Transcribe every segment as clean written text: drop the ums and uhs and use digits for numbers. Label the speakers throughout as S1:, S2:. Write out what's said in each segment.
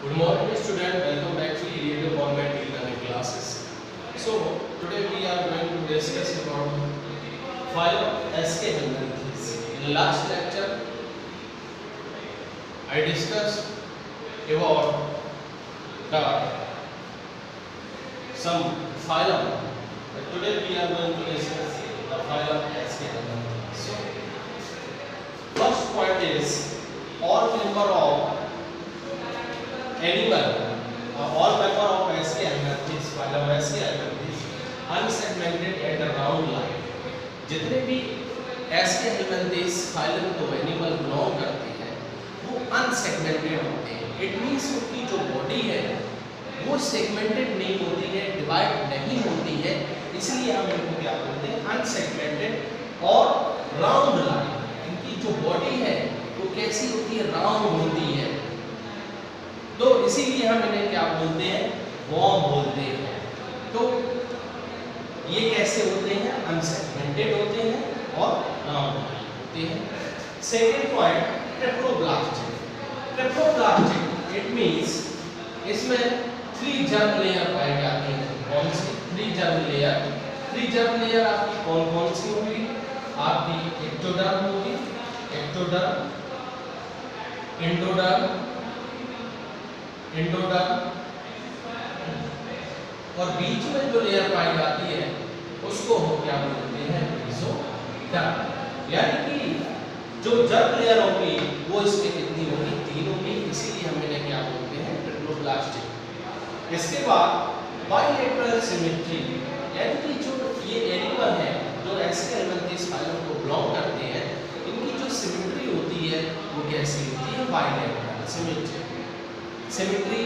S1: Good morning student, welcome back to Creative Government e-learning classes. So today we are going to discuss about phylum SK Helminthes. In last lecture I discussed about the some phylum. But today we are going to discuss the phylum SK Helminthes. So first point is all member of animal all member of SK Helminthes phylum SK Helminthes unsegmented at a round line. जितने भी SK Helminthes phylum को animal belong करते हैं वो unsegmented होते हैं. It means उनकी जो बॉडी है वो सेगमेंटेड नहीं होती है, डिवाइड नहीं होती है, इसलिए हम इनको क्या बोलते हैं अनसेगमेंटेड और राउंड लाइन. इनकी जो बॉडी है वो कैसी होती है, राउंड होती है, तो इसीलिए हम इन्हें क्या बोलते हैं, वॉर्म बोलते हैं. तो ये कैसे होते हैं, अनसेगमेंटेड होते हैं और राउंड होते हैं. Second point triploblastic. Triploblastic it means इसमें 3 जर्म लेयर पाए जाते हैं. कौन सी 3 जर्म लेयर? 3 जर्म लेयर आपकी कौन कौन सी होगी? आपकी एक्टोडर्म होगी, एक्टोडर्म, एंडोडर्म, एंडोडर्म, और बीच में जो लेयर पाई जाती है उसको हम क्या बोलते हैं, मेसोडर्म. यानी कि जो जर्म लेयर होगी वो इसमें कितनी होगी, 3 होगी, इसीलिए हम इन्हें क्या बोलते हैं, ट्रिप्लोब्लास्टिक. इसके बाद बाइलेटरल सिमेट्री, यानी कि जो ये एनिमल है जो SK Helminthes phylum को बिलोंग करते हैं, इनकी जो सिमेट्री होती है वो कैसी होती है, बाइलेटरल सिमेट्री. सिमेट्री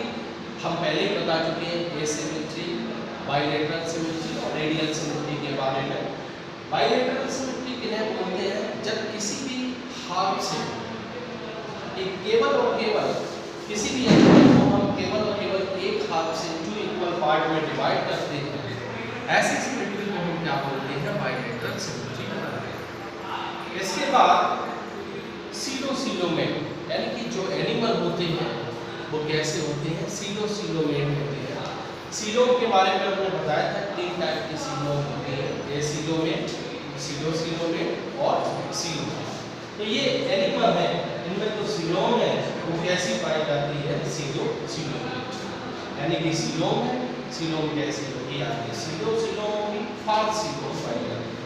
S1: हम पहले ही बता चुके हैं, एसिमेट्री, बाइलेटरल सिमेट्री और रेडियल सिमेट्री के बारे में. बाइलेटरल सिमेट्री किन्हें बोलते हैं, जब किसी भी हाफ से केवल और केवल किसी भी एनिमल को हम केवल और केवल एक हाफ से 2 इक्वल पार्ट में डिवाइड करते हैं, ऐसी सिमेट्री को हम क्या बोलते हैं, बाइलेटरल सिमेट्री. इसके बाद सीलोसीलोमेट, यानी कि जो एनिमल होते हैं वो कैसे होते हैं, सीलोसीलोमेट होते हैं. सीलोम के बारे में हमने बताया था, 3 टाइप की सीलोम होती है, एसीलोमेट, सीलोसीलोमेट और सीलोम. तो ये एनिमल है, इनमें जो सीलोम है वो कैसी पाई जाती है, सीलोसीलोमेट. यानी कि सीलोम है, सीलोम कैसी होगी, आपकी सीलोसीलोम होगी, फाल्स सीलोम पाई जाती है.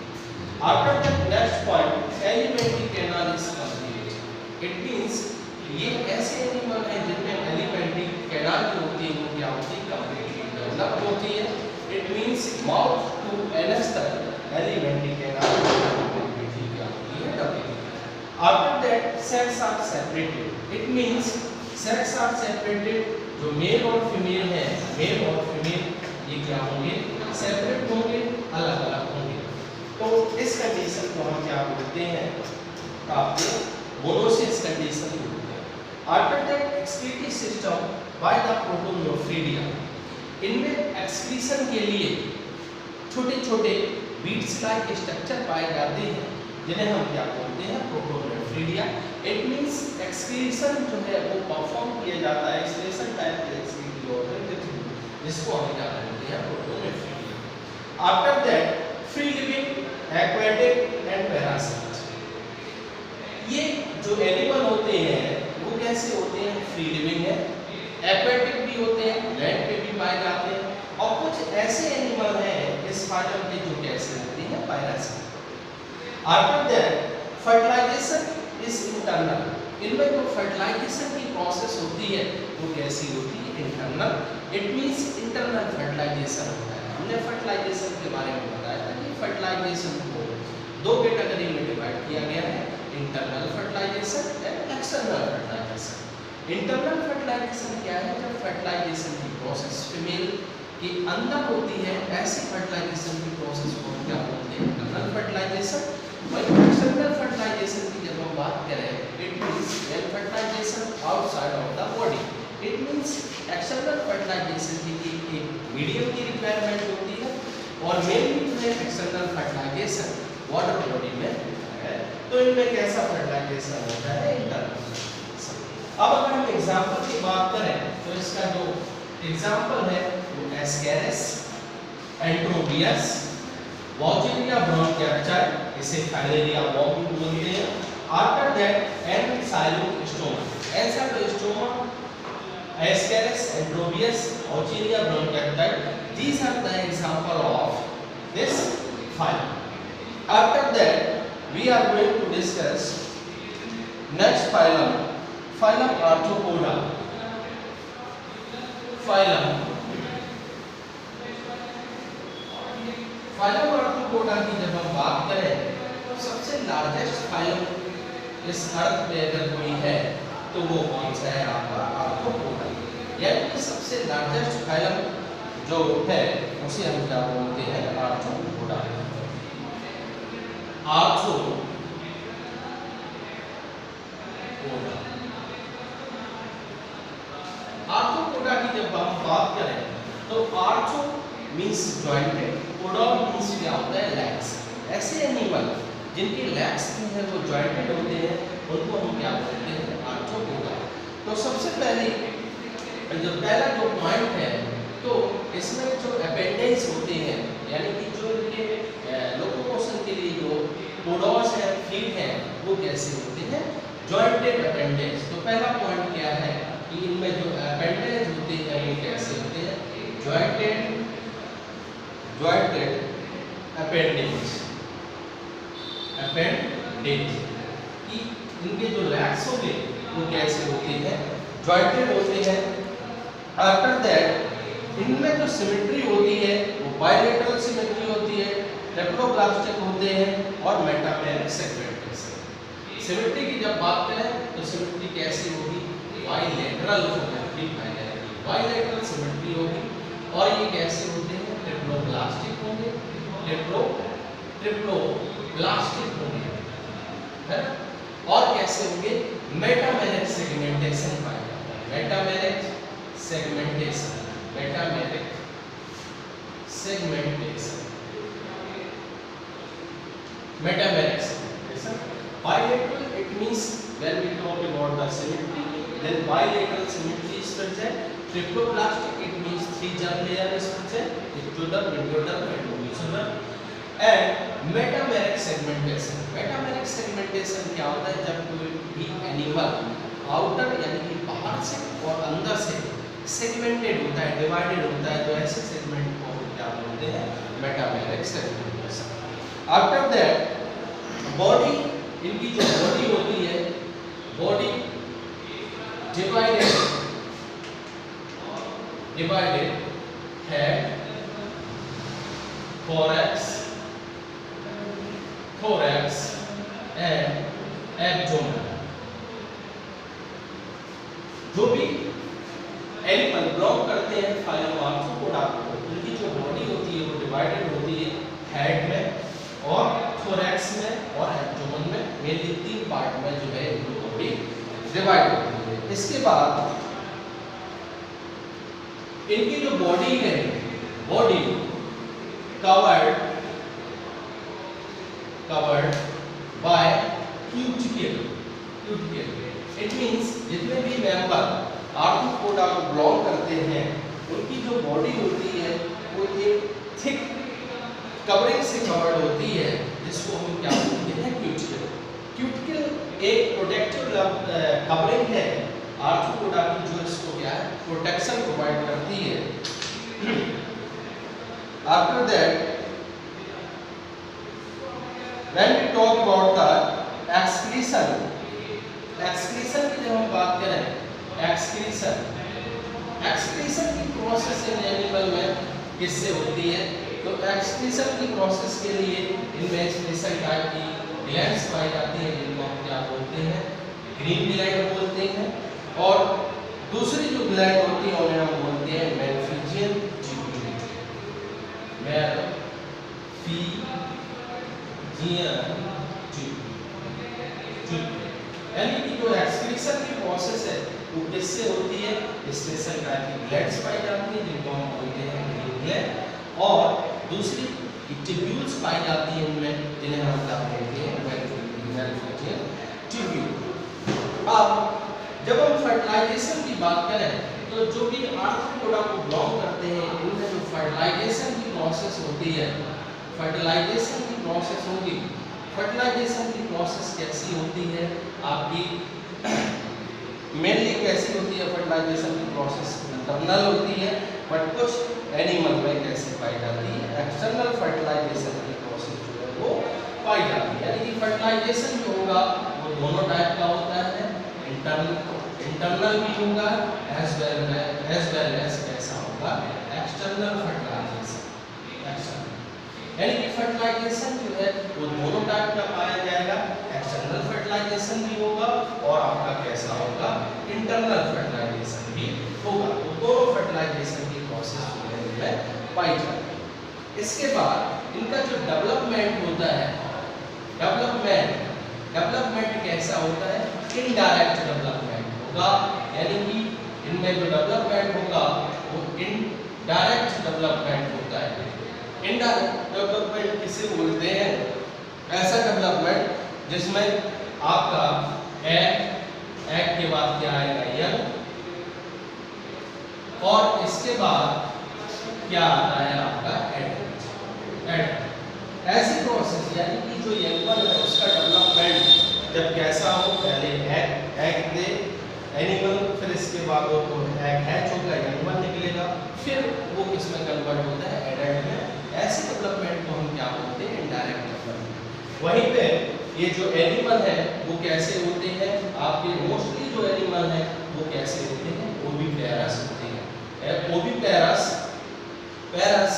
S1: After that next point alimentary canal is complete. It means ये ऐसे एनिमल हैं जिनमें एलिमेंट्री कैनाल जो होती है वो क्या होती है, कंप्लीटली डेवलप होती है. It means mouth to anus तक एलिमेंट्री कैनाल कंप्लीटली क्या होती है, develop. After that sex are separated. It means sex are separated. जो मेल और फीमेल है, मेल और फीमेल ये क्या होंगे, सेपरेट होंगे, अलग अलग होंगे. तो इस कंडीशन को हम क्या बोलते हैं, आपके monoecious condition. After that excretory system by the protonephridia. इनमें एक्सक्रीशन के लिए छोटे छोटे बीड्स लाइक स्ट्रक्चर पाए जाते हैं जिन्हें हम क्या बोलते हैं, प्रोटोनेफ्रिडिया. इट मींस एक्सक्रीशन जो है वो परफॉर्म किया जाता है स्पेशल टाइप के एक्सक्रीटरी ऑर्गन जिसको हम क्या बोलते हैं, protonephridia. After that free living, aquatic and parasite. ये जो एनिमल होते हैं वो कैसे होते हैं, फ्री लिविंग है, एक्वेटिक भी होते हैं, लैंड पे भी पाए जाते हैं, और कुछ ऐसे एनिमल हैं इस फाइलम के जो कैसे होते हैं, parasite. After that fertilisation is internal. इनमें जो फर्टिलाइजेशन की प्रोसेस होती है वो कैसी होती है, internal. It means internal fertilisation होता है. हमने फर्टिलाइजेशन के बारे में बताया था कि फर्टिलाइजेशन को 2 कैटेगरी में डिवाइड किया गया है, internal fertilisation and external fertilisation. Internal fertilisation क्या है, जब फर्टिलाइजेशन की प्रोसेस फीमेल के अंदर होती है, ऐसी फर्टिलाइजेशन की प्रोसेस को हम क्या बोलते हैं, इंटरनल फर्टिलाइजेशन. और एक्सटर्नल फर्टिलाइजेशन की जब हम बात करें, it means when fertilisation outside of the body. It means external fertilisation की एक मीडियम की रिक्वायरमेंट होती है, और मेनली जो है एक्सटर्नल फर्टिलाइजेशन वाटर बॉडी में है. तो इनमें कैसा फर्टिलाइजेशन होता है, इंटरनल. अब अगर हम एग्जाम्पल की बात करें तो इसका जो एग्जाम्पल है वो एस्केरिस, एंट्रोबियस, वॉचिरिया ब्रोंकियोसाइट, इसे फाइलेरिया वॉक भी बोलते हैं। After that ancylostoma, ancylostoma, ascaris, enterobius, wuchereria bronchiocyte, these are the example of this phylum. After that we are going to discuss next phylum, phylum Arthropoda. phylum arthropoda की जब हम बात करें तो सबसे लार्जेस्ट फाइलम इस अर्थ पे अगर कोई है तो वो कौन सा है? आपका आर्थ्रोपोडा। यानी कि सबसे लार्जेस्ट फाइलम जो है उसे हम क्या बोलते हैं? आर्थ्रोपोडा। आर्थ्रोपोडा आर्थ्रोपोडा की जब हम बात करें तो आर्थ्रो मींस जॉइंटेड, पोडा मींस क्या होता है? लेग्स। ऐसे एनिमल जिनके लेग्स जो है वो जॉइंटेड होते हैं उनको हम क्या बोलते हैं? आर्थ्रोपोडा। तो सबसे पहले जो पहला जो पॉइंट है तो इसमें जो अपेंडेज होते हैं यानी कि जो इनके लोकोमोशन के लिए जो पोडोस है, फीट है, वो कैसे होते हैं? Jointed appendage. तो पहला पॉइंट क्या है कि इनमें जो अपेंडेज होते हैं वो कैसे होते हैं? Jointed appendage. कि इनके जो लेग्स होंगे वो कैसे होते हैं? जॉइंटेड होते हैं। आफ्टर दैट इनमें जो सिमेट्री होती है वो बायलेटरल सिमेट्री होती है, ट्रेप्लोब्लास्टिक होते हैं और मेटामेरिक सेगमेंटेशन। सिमेट्री की जब बात करें तो सिमेट्री कैसी होगी? बायलेटरल सिमेट्री, बायलेटरल सिमेट्री होगी। और ये कैसे होते हैं? ट्रिप्लोब्लास्टिक होंगे, ट्रिप्लोब्लास्टिक होंगे, है ना? और कैसे होंगे? मेटामेरिक सेगमेंटेशन पाएगा। Metameric segmentation, metameric segmentation, metameric segmentation. Bilateral, it means when we talk about the symmetry, then bilateral symmetry is present. Triploblastic, it means three germ layer is present, ectoderm, endoderm and mesoderm. And metameric segmentation, metameric segmentation क्या होता है? जब कोई भी animal outer यानी कि बाहर से और अंदर से सेगमेंटेड होता है, डिवाइडेड होता है, तो ऐसे सेगमेंट को क्या बोलते हैं? Metameric segmentation. After that body, इनकी जो बॉडी होती है, body divided head, thorax and abdomen। जो भी एनिमल बिलोंग करते हैं फाइलम आर्थ्रोपोडा को, उनकी जो बॉडी होती है वो डिवाइडेड होती है हेड में और थोरैक्स में और एब्डोमेन में, मेनली तीन पार्ट में जो है इनकी बॉडी डिवाइड होती है। इसके बाद इनकी जो बॉडी है, body covered by cuticle. It means जितने भी मेंबर आर्थ्रोपोडा को बिलोंग करते हैं उनकी जो बॉडी होती है वो एक थिक कवरिंग से कवर्ड होती है, जिसको हम क्या बोलते हैं? क्यूटिकल। क्यूटिकल एक प्रोटेक्टिव कवरिंग है आर्थ्रोपोडा की, जो इसको क्या है? प्रोटेक्शन प्रोवाइड करती है। After that when we talk about the excretion, excretion की जब हम बात करें, excretion की प्रोसेस इन एनिमल में किससे होती है? तो excretion की प्रोसेस के लिए इनमें स्पेशल टाइप की ग्लैंड्स पाई जाती हैं, जिनको हम क्या बोलते हैं? ग्रीन ग्लैंड बोलते हैं। और दूसरी जो ग्लैंड होती है उन्हें हम बोलते हैं मेलफिजियन ट्यूब्यूल। यानी कि जो एक्सक्रीशन की प्रोसेस है वो किससे होती है? स्पेशल टाइप की ग्लैंड्स पाई जाती हैं, जिनको हम बोलते हैं ग्रीन ग्लैंड। और दूसरी ट्यूब्यूल्स पाई जाती हैं उनमें, जिन्हें हम क्या बोलते हैं? मेलफिजियन ट्यूब्यूल। अब जब हम फर्टिलाइजेशन की बात करें तो जो भी आर्थ्रोपोडा को बिलोंग करते हैं इनमें जो फर्टिलाइजेशन की प्रोसेस होती है, फर्टिलाइजेशन की प्रोसेस होगी, फर्टिलाइजेशन की प्रोसेस कैसी होती है आपकी मेनली कैसी होती है फर्टिलाइजेशन की प्रोसेस इंटरनल होती है, बट कुछ एनिमल में कैसे पाई जाती है एक्सटर्नल फर्टिलाइजेशन की प्रोसेस जो है वो पाई जाती है। यानी कि फर्टिलाइजेशन जो होगा वो दोनों टाइप का होता है, इंटरनल भी होगा एज वेल एज कैसा होगा एक्सटर्नल फर्टिलाइजेशन। यानी कि फर्टिलाइजेशन जो है वो दोनों टाइप का पाया जाएगा, एक्सटर्नल फर्टिलाइजेशन भी होगा और आपका कैसा होगा इंटरनल फर्टिलाइजेशन भी होगा। तो दोनों फर्टिलाइजेशन की प्रोसेस जो है पाई जाती है। इसके बाद इनका जो डेवलपमेंट होता है, डेवलपमेंट कैसा होता है, इनडायरेक्ट डेवलपमेंट होगा। यानी कि इनमें जो डेवलपमेंट होगा वो इनडायरेक्ट डेवलपमेंट होता है। इनडायरेक्ट डेवलपमेंट किसे बोलते हैं, ऐसा डेवलपमेंट जिसमें आपका एग के बाद क्या आएगा यंग, और इसके बाद क्या आता है आपका एडल्ट। ऐसी प्रोसेस यानी कि जो एनिमल है उसका डेवलपमेंट जब कैसा हो, पहले एग दे एनिमल, फिर इसके बाद वो एग हैच होगा, एनिमल निकलेगा, फिर वो किसमें कन्वर्ट होता है एडल्ट में। ऐसे डेवलपमेंट को हम क्या बोलते हैं इनडायरेक्ट डेवलपमेंट। वहीं पे ये जो एनिमल है वो कैसे होते हैं आपके, मोस्टली जो एनिमल है वो कैसे होते हैं ओविपेरस होते हैं, ओविपेरस पेरस।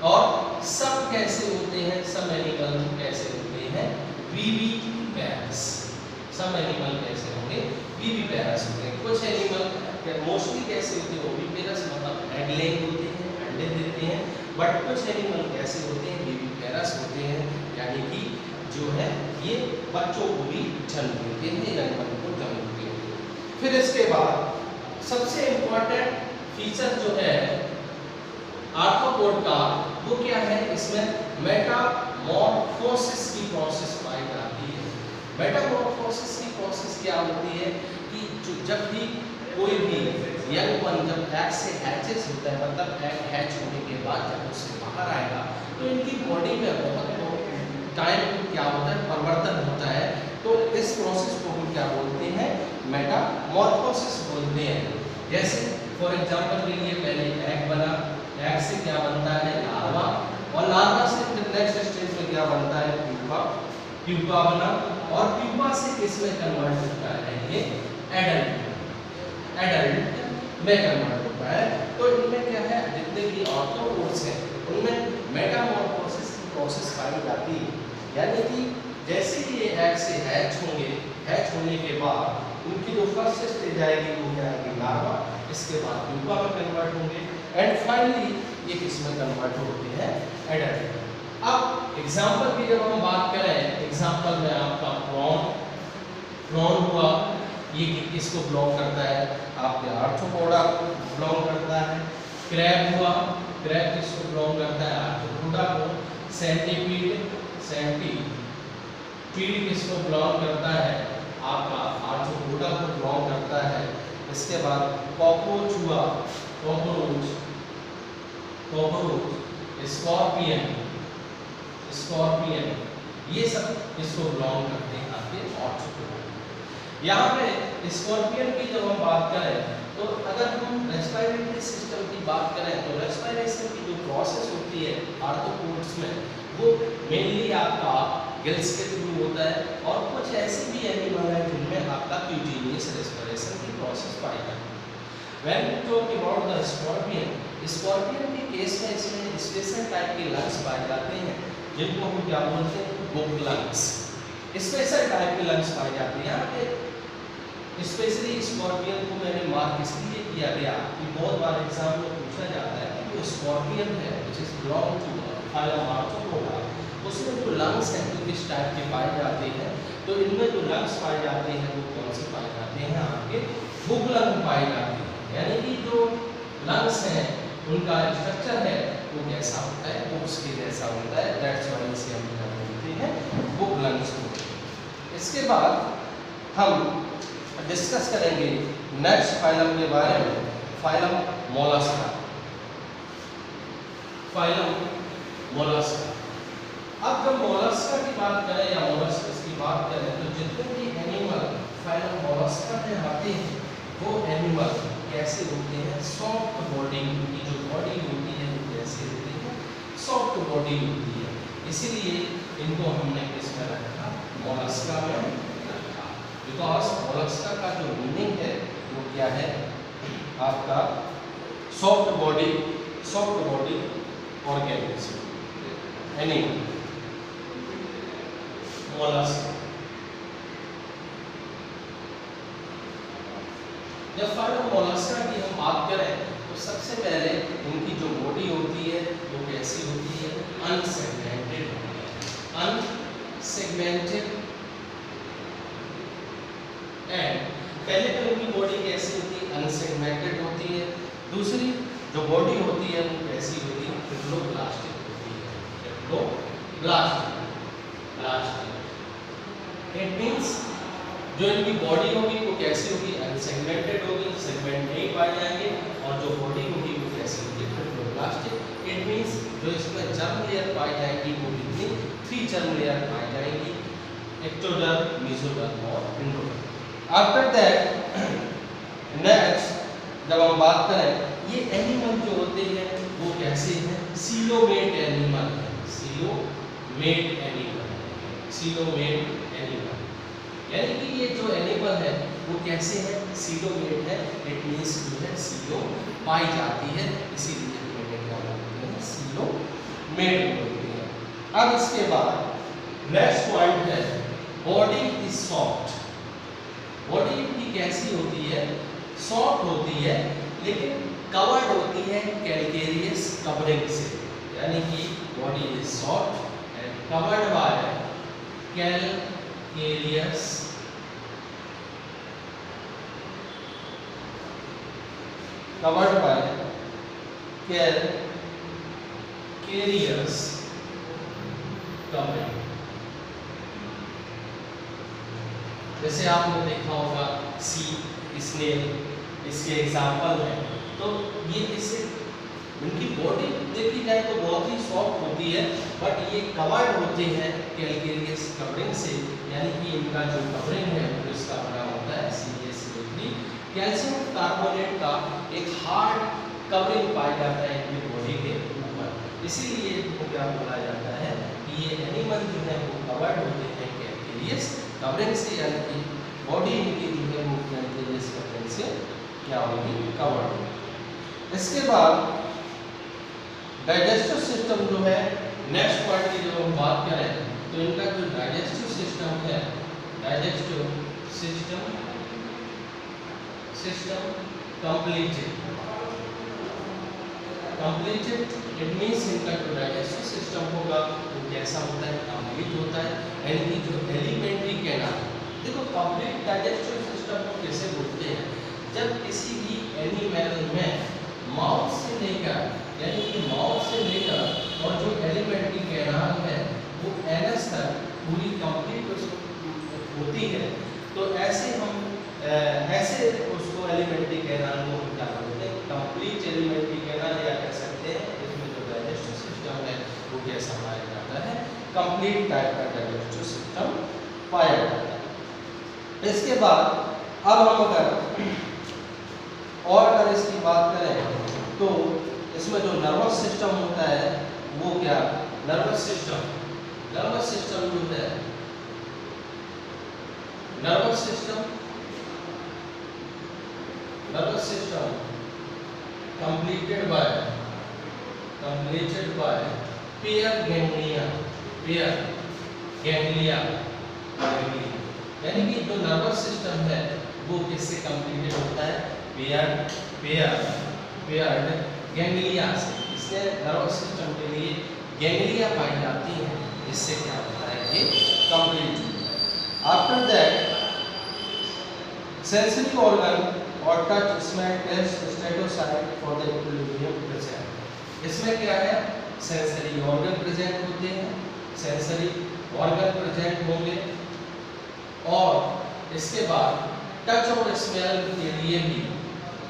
S1: और सब कैसे होते हैं, सब एनिमल कैसे होते हैं विविपेरस। सब एनिमल कैसे होंगे विविपेरस होते हैं। कुछ एनिमल मोस्टली कैसे होते हैं ओविपेरस, मतलब एग लेइंग होते हैं, अंडे देते हैं, बट कुछ एनिमल कैसे होते हैं विविपेरस होते हैं, यानी कि जो है ये बच्चों को भी जन्म देते हैं, एनिमल को जन्म देते हैं। फिर इसके बाद सबसे इम्पोर्टेंट फीचर जो है आर्थ्रोपोड का वो क्या है, इसमें मेटामॉर्फोसिस की प्रोसेस पाई जाती है। मेटामॉर्फोसिस की प्रोसेस क्या होती है कि जब भी कोई भी यंग वन जब एग से हैचेस होता है, मतलब एग हैच होने के बाद जब उससे बाहर आएगा तो इनकी बॉडी में बहुत टाइम क्या होता है परिवर्तन होता है। तो इस प्रोसेस को हम क्या बोलते हैं मेटामॉर्फोसिस बोलते हैं। जैसे फॉर एग्जांपल के लिए पहले एग बना, एग से क्या बनता है लार्वा, और लार्वा से फिर नेक्स्ट स्टेज में क्या बनता है प्यूपा, प्यूपा बना, और प्यूपा से किसमें कन्वर्ट होता है ये एडल्ट में कन्वर्ट होता है। तो इनमें क्या है जितने भी आर्थ्रोपोड्स हैं उनमें मेटामॉर्फोसिस की प्रोसेस पाई जाती है। यानी कि जैसे ही ये एग से हैच होंगे, हैच होने के बाद उनकी जो फर्स्ट स्टेज आएगी वो क्या आएगी लार्वा, इसके बाद प्यूपा में कन्वर्ट होंगे, एंड फाइनली ये किसमें कन्वर्ट होते हैं एडल्ट। अब एग्जांपल की जब हम बात करें, एग्जांपल में आपका प्रॉन हुआ, ये किसको बिलोंग करता है आपके आर्थ्रोपोडा को बिलोंग करता है। क्रैब हुआ, क्रैब किसको बिलोंग करता है आर्थ्रोपोडा को। सेंटीपीड किसको बिलोंग करता है आपका आर्थ्रोपोडा को बिलोंग करता है। इसके बाद कॉकरोच हुआ, कॉकरोच, स्कॉर्पियन, ये सब किसको बिलोंग करते हैं आपके आर्थ्रोपोडा। यहाँ पे स्कॉर्पियन की जब हम बात करें तो अगर हम रेस्पिरेटरी सिस्टम की बात करें तो रेस्पिरेशन की जो प्रोसेस होती है आर्थ्रोपोड्स में वो मेनली आपका गिल्स के थ्रू होता है, और कुछ ऐसे भी एनिमल है जिनमें आपका क्यूटेनियस रेस्पिरेशन की प्रोसेस पाई जाती है। When we talk about the scorpion के केस में इसमें स्पेशल टाइप के लंग्स पाए जाते हैं जिनको हम क्या बोलते हैं बुक लंग्स, स्पेशल टाइप के लंग्स पाए जाते हैं। यहाँ पे स्पेशली स्कॉर्पियन को मैंने मार्क इसलिए किया गया कि बहुत बार एग्जाम में पूछा जाता है कि जो स्कॉर्पियन है which is belong to phylum arthropoda, उसमें जो लंग्स हैं वो किस टाइप के पाए जाते हैं। तो इनमें जो लंग्स पाए जाते हैं वो कौन से पाए जाते हैं आपके बुक लंग पाए जाते हैं। यानी कि जो लंग्स हैं उनका स्ट्रक्चर है वो कैसा होता है बुक्स के जैसा होता है, दैट्स व्हाई इसे हम क्या बोलते हैं बुक लंग्स को। इसके बाद हम डिस्कस करेंगे नेक्स्ट फाइलम के बारे में, फाइलम मोलस्का। Phylum Mollusca. अब जब मोलस्का की बात करें या मोलस्कस की बात करें तो जितने भी एनिमल फाइलम मोलस्का में आते हैं वो एनिमल कैसे होते हैं, सॉफ्ट बॉडी, की जो बॉडी होती है वो कैसे होती है, सॉफ्ट बॉडी होती है। इसीलिए इनको हमने किसमें रखा, मोलस्का में रखा, बिकॉज मोलस्का का जो मीनिंग है वो क्या है आपका soft body organism animal Mollusca. जब फाइलम मोलस्का की हम बात करें तो सबसे पहले इनकी जो बॉडी होती है वो कैसी होती है, अनसेगमेंटेड होती है, अनसेगमेंटेड। एंड पहले तो इनकी बॉडी कैसी होती है, अनसेगमेंटेड होती है। दूसरी जो बॉडी होती है वो कैसी होती है, ट्रिप्लोब्लास्टिक होती है, ट्रिप्लोब्लास्टिक। इट मींस जो इनकी बॉडी होगी वो कैसी होगी, अनसेगमेंटेड होगी, सेगमेंट नहीं पाए जाएंगे, और जो बॉडी होगी वो कैसी होगी, ट्रिप्लोब्लास्टिक। इट मींस जो इसमें जर्म लेयर पाई जाएगी वो कितनी, 3 जर्म लेयर पाई जाएंगी, एक्टोडर्म, मेसोडर्म और एंडोडर्म। आफ्टर दैट नेक्स्ट जब हम बात करें ये एनिमल जो होते हैं वो कैसे हैं, सीलोमेट एनिमल है, सीलोमेट एनिमल, सीलोमेट एनिमल। यानी कि ये जो एनिमल है वो कैसे है, सीलोमेट है। इट मींस जो है सीलो पाई जाती है, इसीलिए इन्हें क्या बोलते हैं, सीलोमेट बोलते हैं। अब इसके बाद नेक्स्ट पॉइंट है बॉडी इज सॉफ्ट। बॉडी की कैसी होती है, सॉफ्ट होती है, लेकिन कवर्ड होती है कैल्केरियस कवरिंग से, यानी कि body is soft and covered by calcareous covered by calcareous covering. जैसे आपने देखा होगा सी स्नेल, इसके एग्जाम्पल हैं, तो ये इससे इनकी बॉडी देखी जाए तो बहुत ही सॉफ्ट होती है, बट ये कवर्ड होते हैं कैल्केरियस कवरिंग से, यानी कि इनका जो कवरिंग है वो इसका बना होता है CaCO3 कैल्शियम कार्बोनेट का एक हार्ड कवरिंग पाया जाता है इनकी बॉडी के ऊपर। इसीलिए इनको क्या बोला जाता है कि ये एनिमल जो है वो कवर्ड होते हैं कैल्केरियस कवरिंग से, यानी कि बॉडी इनकी जो है वो कैल्केरियस कवरिंग से क्या होगी, कवर्ड। इसके बाद डाइजेस्टिव सिस्टम जो है, नेक्स्ट पॉइंट की जब हम बात करें तो इनका जो डाइजेस्टिव सिस्टम है, digestive system completed. It means इनका जो डाइजेस्टिव सिस्टम होगा वो कैसा होता है, कंप्लीट होता है, यानी कि जो एलिमेंट्री कैनाल। देखो कंप्लीट डाइजेस्टिव सिस्टम को कैसे बोलते हैं, जब किसी भी एनिमल में माउथ से लेकर, यानी कि माउथ से लेकर और जो एलिमेंट्री कैनाल है वो एनस तक पूरी कंप्लीट होती है, तो ऐसे हम ऐसे उसको एलिमेंट्री कैनाल को क्या बोलते हैं, कंप्लीट एलिमेंट्री कैनाल, या कह सकते हैं इसमें जो डाइजेस्टिव सिस्टम है वो कैसा पाया जाता है, कंप्लीट टाइप का डाइजेस्टिव सिस्टम पाया जाता है। इसके बाद अब हम अगर इसकी बात करें तो इसमें जो नर्वस सिस्टम होता है वो क्या, नर्वस सिस्टम जो है, nervous system completed by pair ganglia, यानी कि जो नर्वस सिस्टम है वो किससे कंप्लीटेड होता है, पेयर्ड गैंग्लिया से। इससे नर्वस सिस्टम के लिए गैंग्लिया पाई जाती है, इससे क्या होता है, ये complete. After that sensory organ और touch, smell, taste, statocyst for the equilibrium present. इसमें क्या है, सेंसरी ऑर्गन प्रेजेंट होते हैं, सेंसरी ऑर्गन प्रेजेंट होंगे, और इसके बाद टच और स्मेल के लिए भी,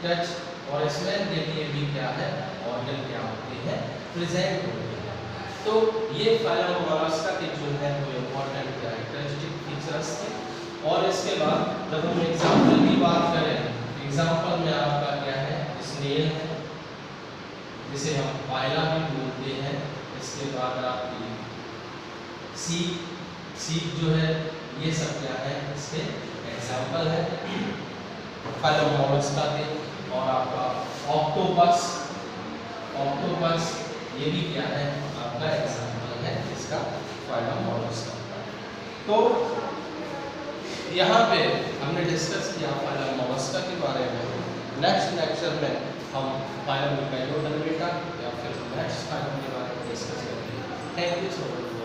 S1: टच और स्मेल के लिए भी क्या है, ऑर्गन क्या होते हैं, प्रेजेंट होते हैं। तो ये फाइलम मोलस्का के जो है वो इम्पोर्टेंट कैरेक्टरिस्टिक फीचर्स थे। और इसके बाद जब हम एग्जाम्पल की बात करें, एग्जाम्पल में आपका क्या है, स्नेल है जिसे हम पायला भी बोलते हैं। इसके बाद आपकी सीप जो है, ये सब क्या है, इसके एग्जाम्पल है फाइलम मोलस्का के। और आपका ऑक्टोपस, ऑक्टोपस ये भी क्या है, आपका एग्जाम्पल है इसका फाइलम मोलस्का का। तो यहाँ पे हमने डिस्कस किया फाइलम मोलस्का के बारे में। नेक्स्ट लेक्चर में हम फाइलम मिकाइलोडर्मेटा या फिर नेक्स्ट फाइलम के बारे में डिस्कस करेंगे। Thank you so much.